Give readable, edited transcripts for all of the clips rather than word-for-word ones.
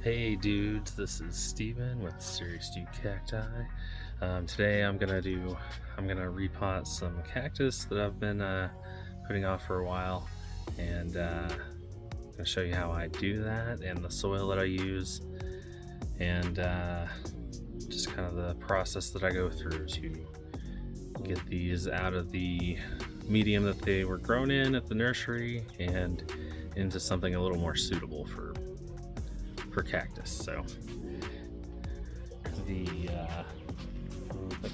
Hey dudes, this is Steven with Serious Dude Cacti. Today I'm gonna repot some cactus that I've been putting off for a while, and I'm gonna show you how I do that and the soil that I use, and just kind of the process that I go through to get these out of the medium that they were grown in at the nursery and into something a little more suitable for cactus. So the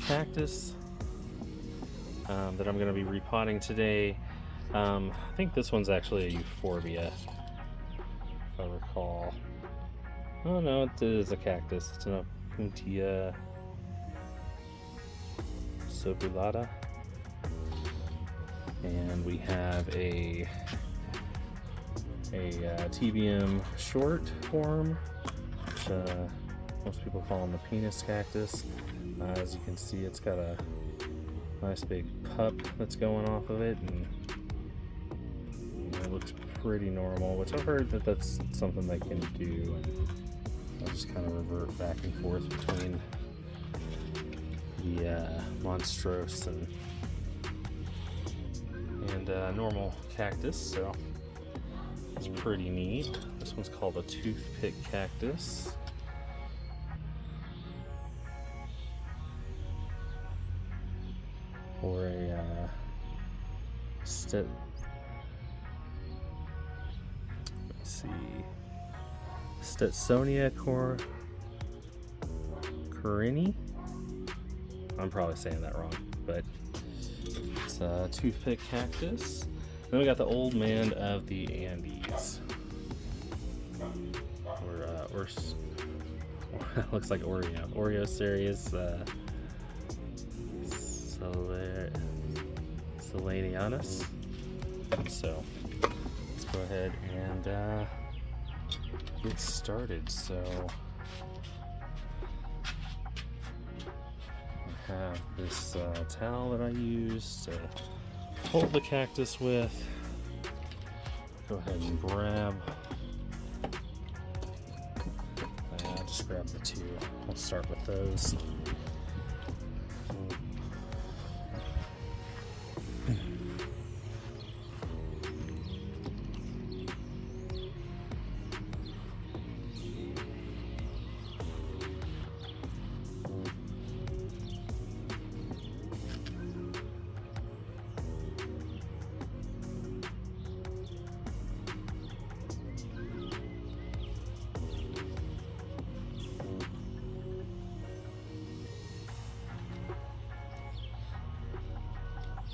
cactus that I'm going to be repotting today, I think this one's actually a euphorbia, if I recall. Oh no, it is a cactus. It's an Opuntia subulata, and we have a TBM short form, which most people call them the penis cactus. As you can see, it's got a nice big pup that's going off of it, and it looks pretty normal, which I've heard that that's something they can do, and I'll just kind of revert back and forth between the monstrose and normal cactus. So it's pretty neat. This one's called a toothpick cactus. Or a Stetsonia corini. I'm probably saying that wrong, but it's a toothpick cactus. Then we got the old man of the Andes, or looks like Oreo series, Solanianus. So let's go ahead and get started. So I have this towel that I use to hold the cactus with. Go ahead and grab. Just grab the two. I'll start with those.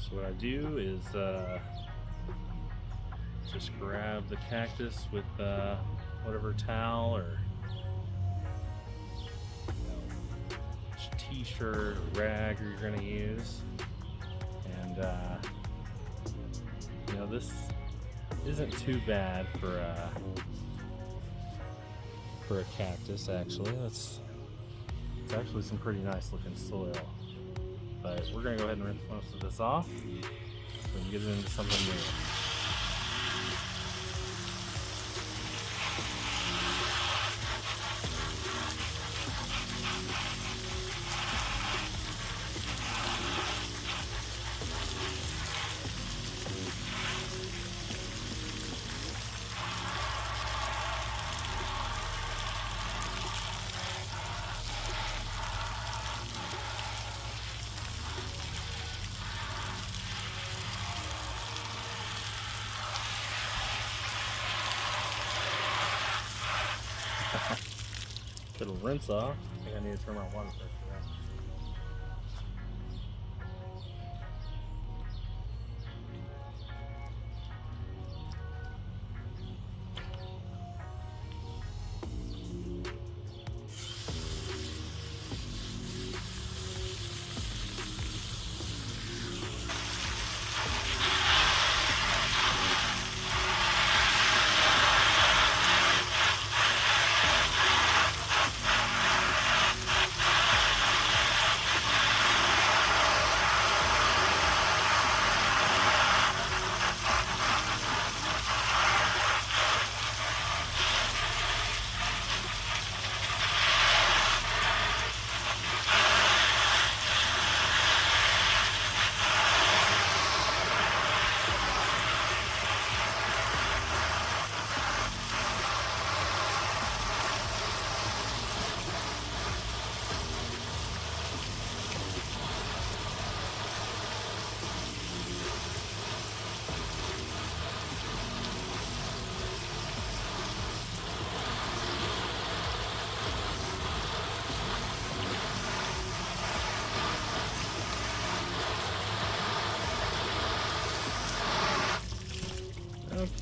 So what I do is just grab the cactus with whatever towel or t-shirt or rag you're going to use, and this isn't too bad for a cactus. Actually, it's actually some pretty nice looking soil. But we're going to go ahead and rinse most of this off so we can get it into something new. It'll rinse off. I think I need to turn my water pressure down.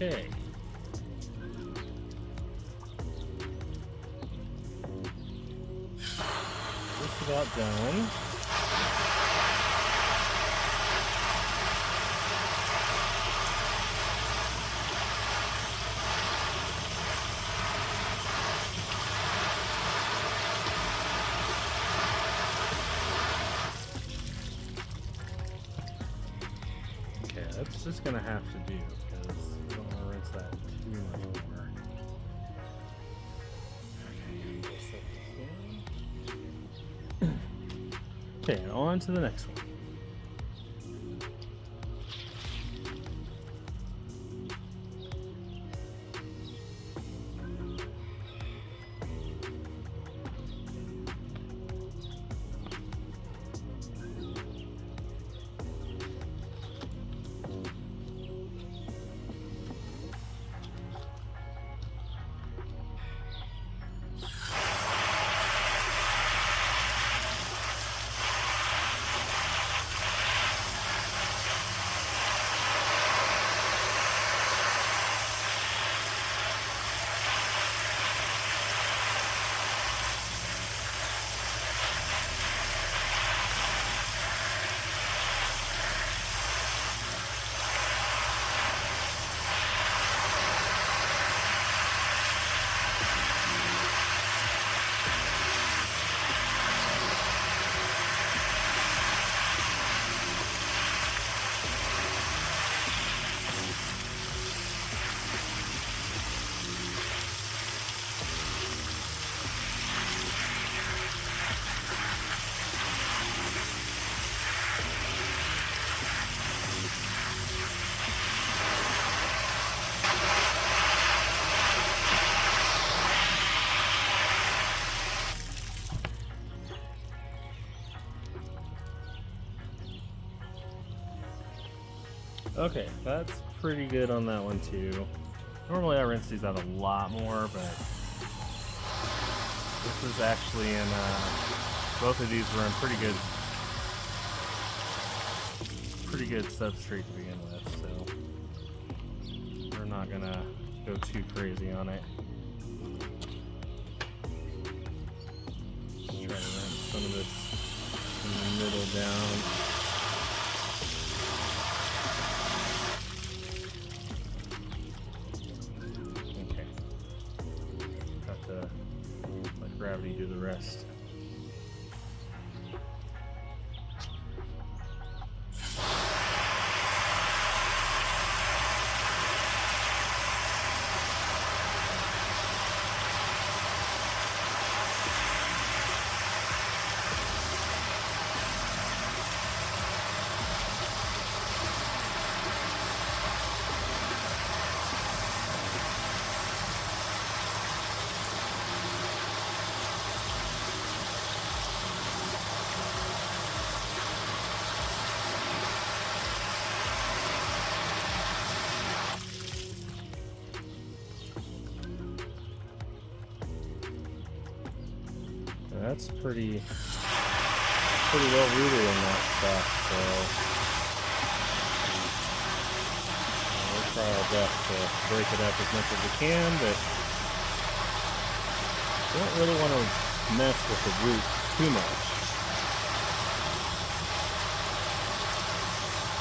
Okay. Just about done. Okay, that's just gonna have to do because I don't want to rinse that too much more. Okay, on to the next one. Okay, that's pretty good on that one too. Normally I rinse these out a lot more, but this is actually in, both of these were in pretty good substrate to begin with, so we're not gonna go too crazy on it. Just try to rinse some of this in the middle down. Let gravity do the rest. That's pretty well rooted in that stuff, so we'll try our best to break it up as much as we can, but don't really want to mess with the roots too much.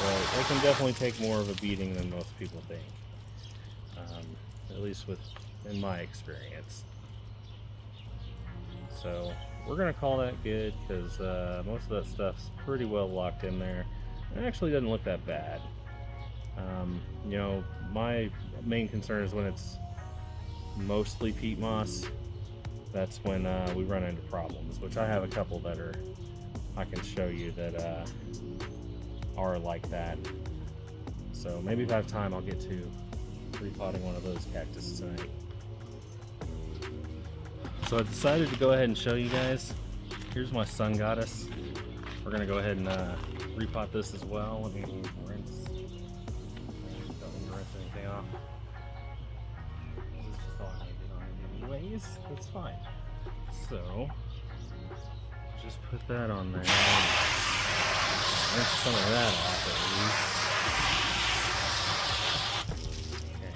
But they can definitely take more of a beating than most people think, at least in my experience. So we're gonna call that good because most of that stuff's pretty well locked in there. It actually doesn't look that bad. You know, my main concern is when it's mostly peat moss. That's when we run into problems, which I have a couple that I can show you that are like that. So maybe if I have time, I'll get to repotting one of those cactus tonight. So I decided to go ahead and show you guys. Here's my sun goddess. We're gonna go ahead and repot this as well. Let me rinse. Don't need to rinse anything off. This is just all I'm gonna get on it anyways. That's fine. So just put that on there. Rinse some of that off at least. Okay.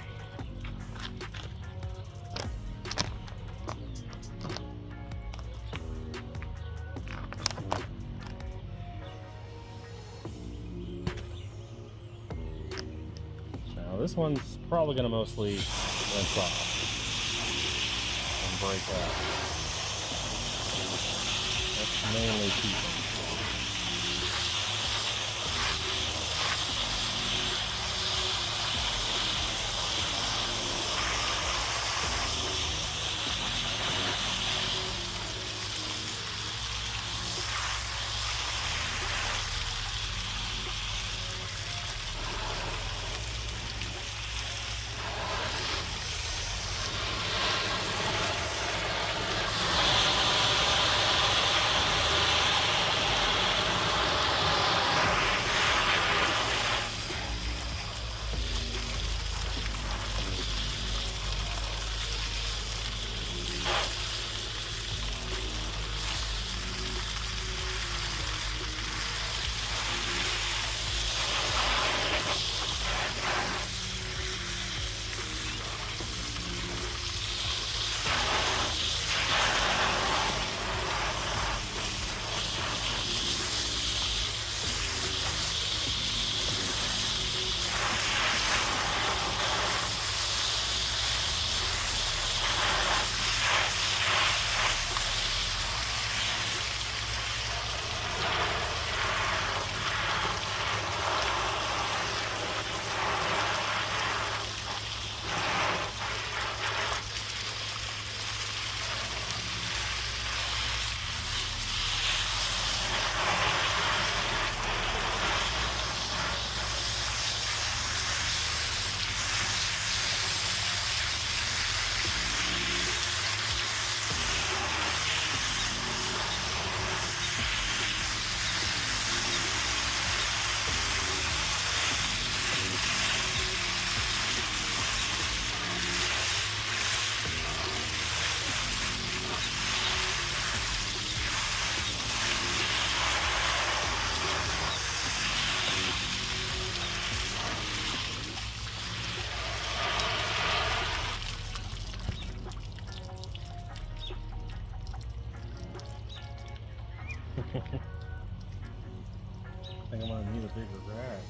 this one's probably going to mostly rinse off and break up. That's mainly keeping. I think I'm gonna need a bigger rag.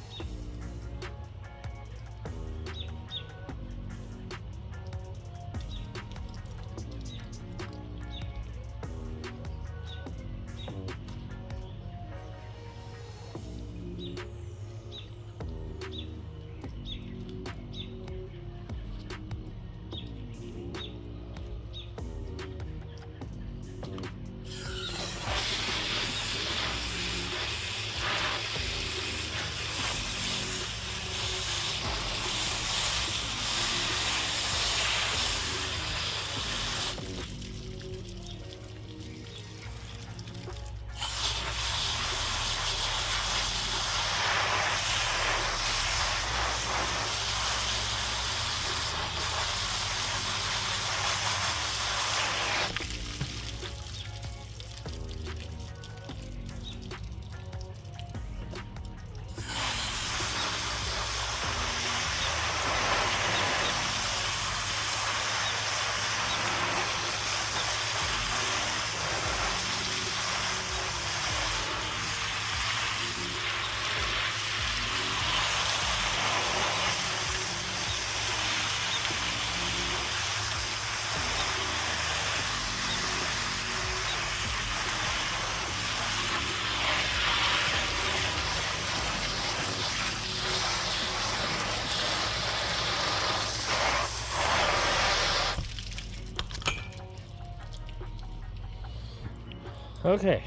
Okay,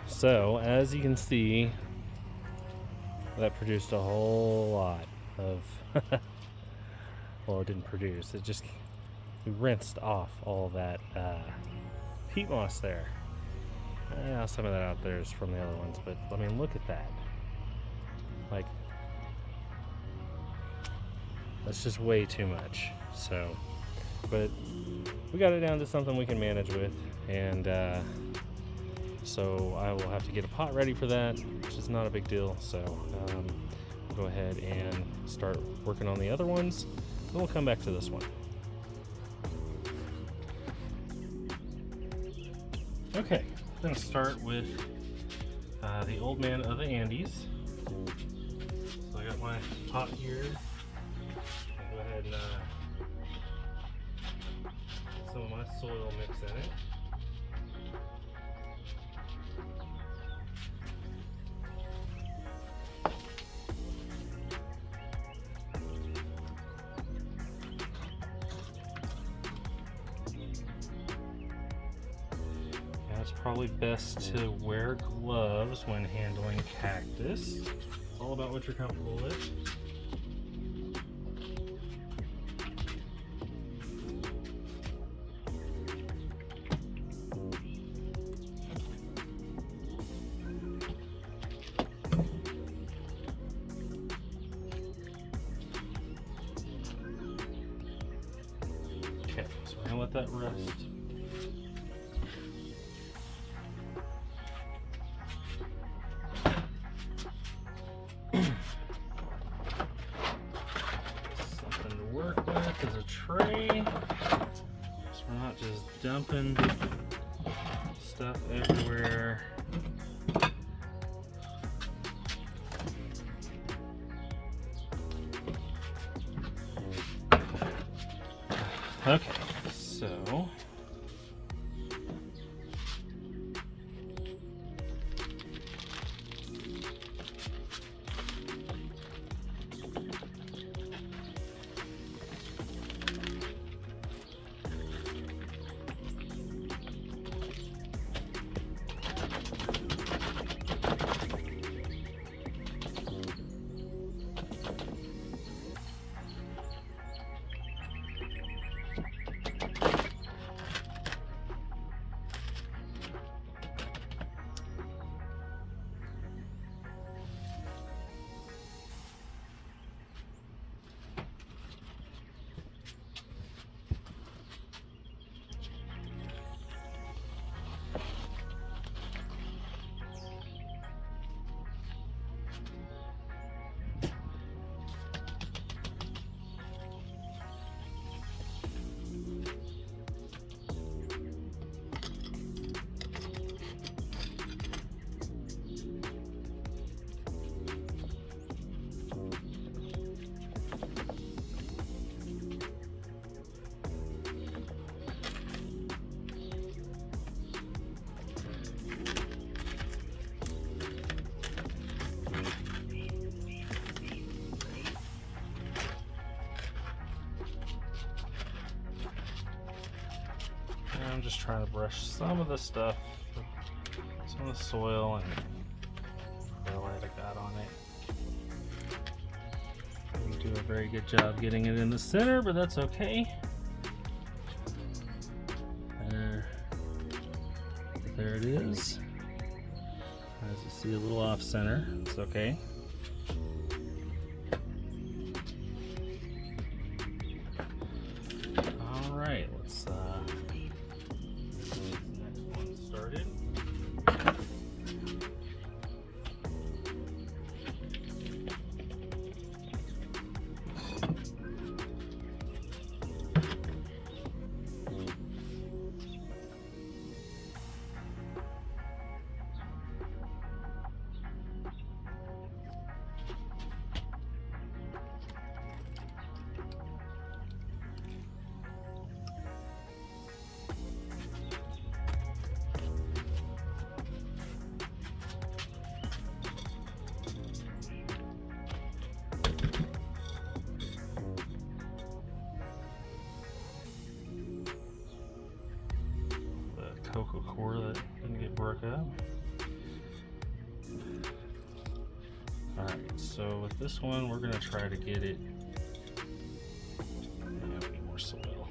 so as you can see, that produced a whole lot of, well, it didn't produce, it just rinsed off all that peat moss there. Yeah, some of that out there is from the other ones, but I mean, look at that. Like, that's just way too much. So, but we got it down to something we can manage with, and so I will have to get a pot ready for that, which is not a big deal. So we'll go ahead and start working on the other ones, then we'll come back to this one. Okay, I'm going to start with the Old Man of the Andes. So I got my pot here, some of my soil mix in it. It's probably best to wear gloves when handling cactus. It's all about what you're comfortable with. Okay, so we're gonna let that rest. Something to work with is a tray, so we're not just dumping stuff everywhere. Okay, so I'm just trying to brush some of the stuff, some of the soil and perlite I got on it. I didn't do a very good job getting it in the center, but that's okay. There it is. As you see, a little off center. It's okay. All right, let's get the next one started. Cocoa core that didn't get broke up. Alright, so with this one we're going to try to get it. Yeah, we need more soil.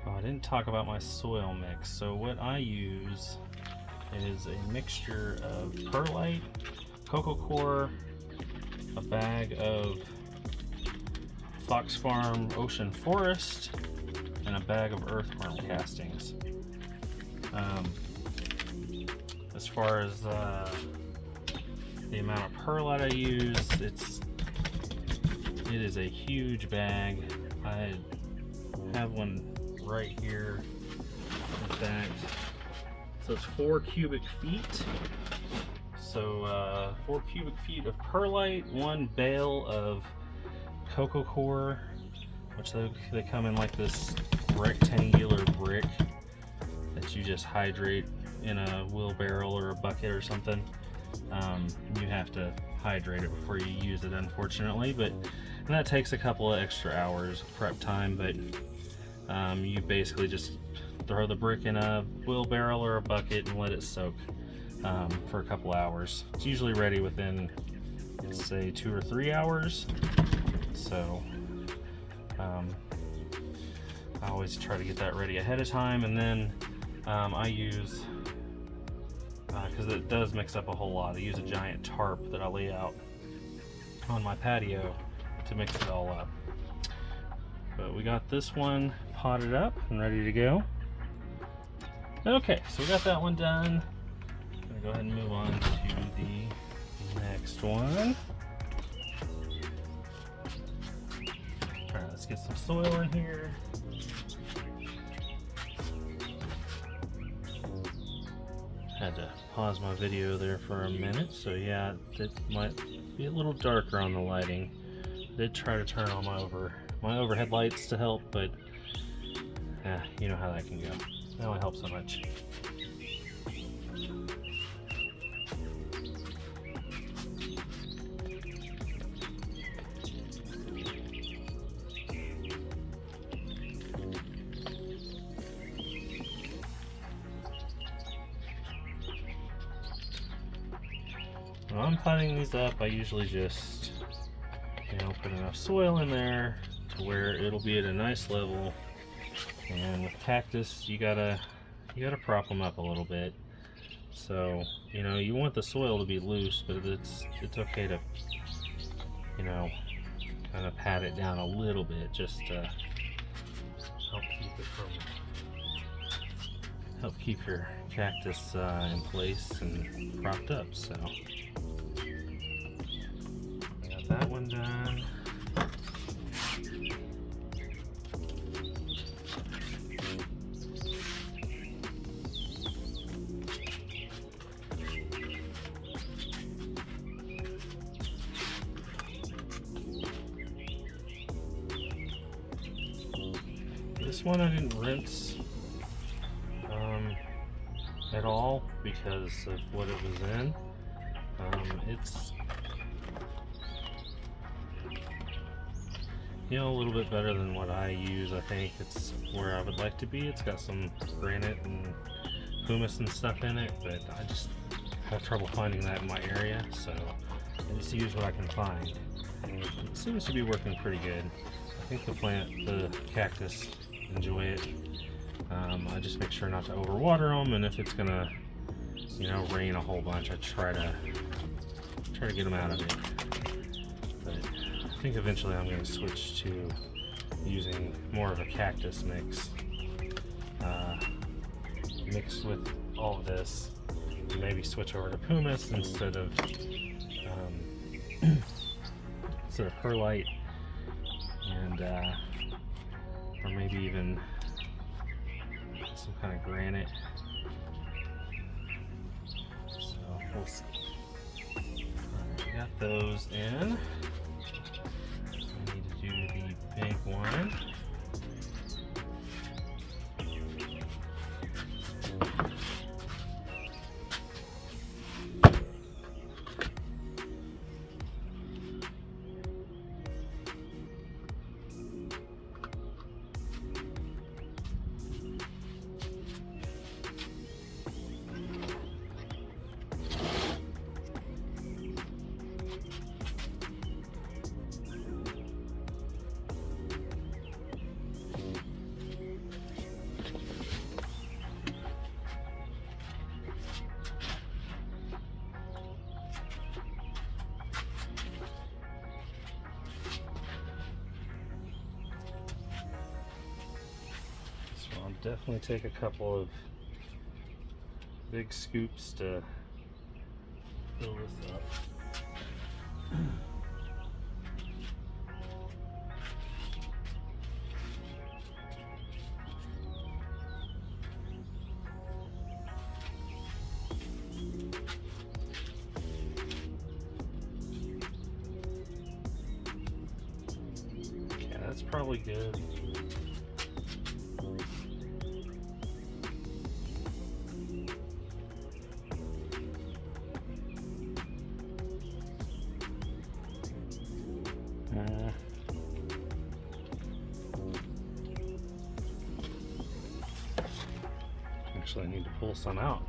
I didn't talk about my soil mix. So what I use It is a mixture of perlite, cocoa coir, a bag of Fox Farm Ocean Forest, and a bag of earthworm castings. As far as the amount of perlite I use, it is a huge bag. I have one right here, in fact. So it's 4 cubic feet. So 4 cubic feet of perlite, 1 bale of cocoa coir, which they come in like this rectangular brick that you just hydrate in a wheelbarrow or a bucket or something. You have to hydrate it before you use it, unfortunately, and that takes a couple of extra hours of prep time. But you basically just throw the brick in a wheelbarrow or a bucket and let it soak for a couple hours. It's usually ready within, say, 2 or 3 hours. So I always try to get that ready ahead of time, and then I use, because it does mix up a whole lot, I use a giant tarp that I lay out on my patio to mix it all up. But we got this one potted up and ready to go. Okay, so we got that one done. I'm gonna go ahead and move on to the next one. Alright, let's get some soil in here. Had to pause my video there for a minute, so yeah, it might be a little darker on the lighting. I did try to turn on my overhead lights to help, but you know how that can go. It only helps so much. When I'm potting these up, I usually just, put enough soil in there to where it'll be at a nice level. And with cactus, you gotta prop them up a little bit. So, you want the soil to be loose, but it's okay to, kind of pat it down a little bit just to help keep your cactus in place and propped up. So, got that one done. This one I didn't rinse at all because of what it was in. It's a little bit better than what I use. I think it's where I would like to be. It's got some granite and humus and stuff in it, but I just have trouble finding that in my area, so I just use what I can find. And it seems to be working pretty good. I think the cactus enjoy it. I just make sure not to overwater them, and if it's gonna, rain a whole bunch, I try to get them out of it. But I think eventually I'm going to switch to using more of a cactus mix, mixed with all of this. Maybe switch over to pumice instead of perlite, and or maybe even some kind of granite. So we'll see. Alright, we got those in. I need to do the big one. definitely take a couple of big scoops to fill this up. Okay, that's probably good. Actually, I need to pull some out.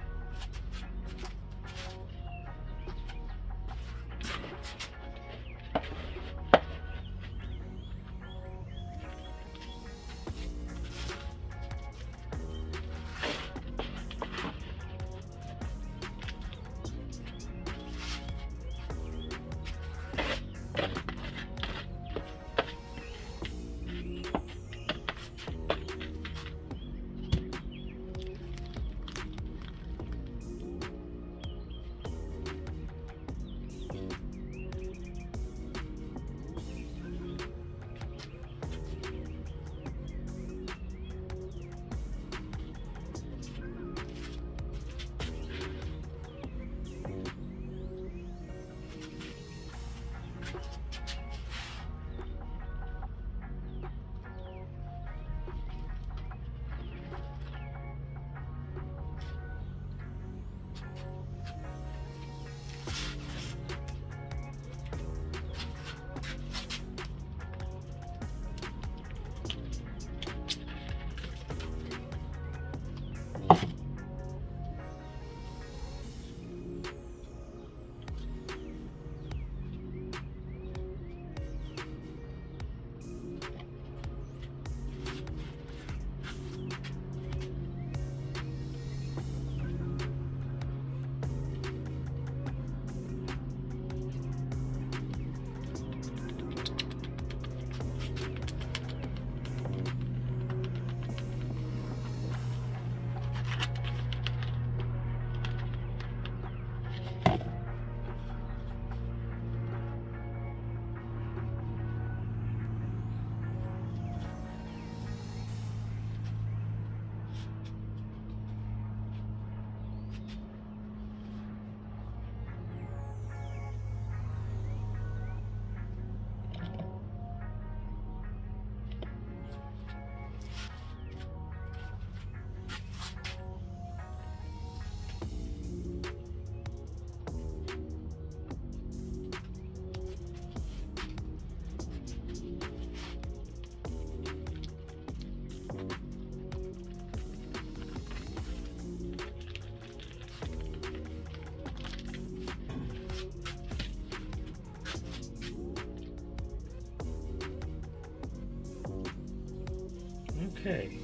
Okay,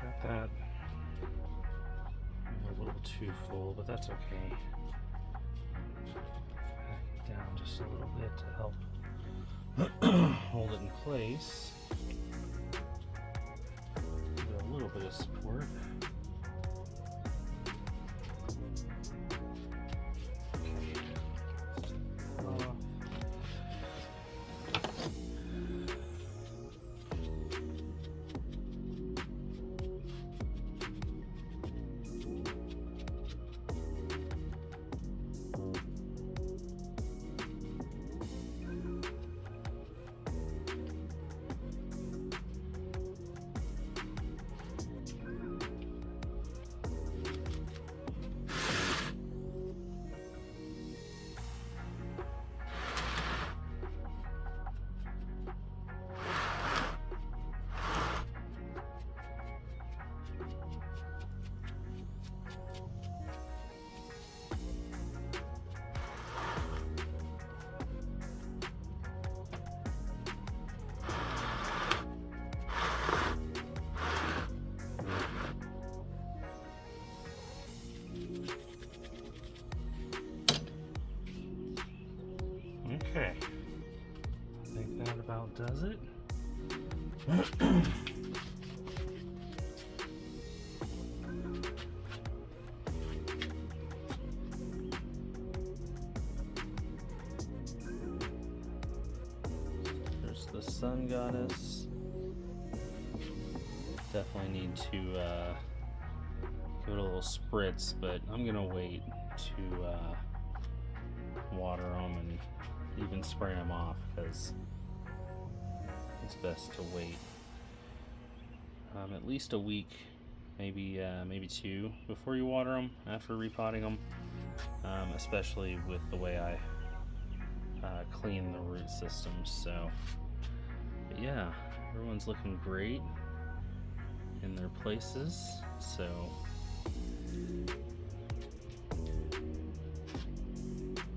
got that a little too full, but that's okay. Back it down just a little bit to help hold it in place. Give it a little bit of support. Okay, I think that about does it. sun goddess. Definitely need to give it a little spritz, but I'm gonna wait to water them and even spray them off because it's best to wait at least a week, maybe 2 before you water them after repotting them, especially with the way I clean the root systems. So but yeah, everyone's looking great in their places. So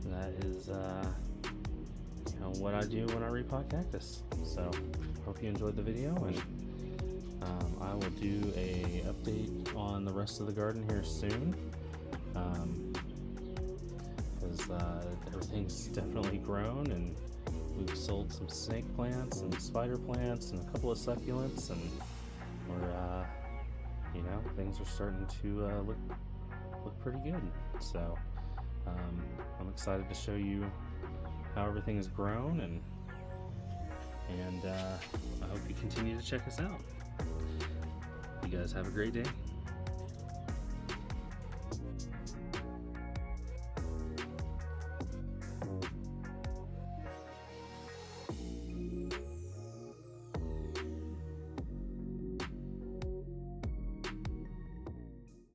that is what I do when I repot cactus. So hope you enjoyed the video, and I will do a update on the rest of the garden here soon, because everything's definitely grown, and we've sold some snake plants and spider plants and a couple of succulents, and we're things are starting to look pretty good. So I'm excited to show you how everything has grown, and I hope you continue to check us out. You guys have a great day.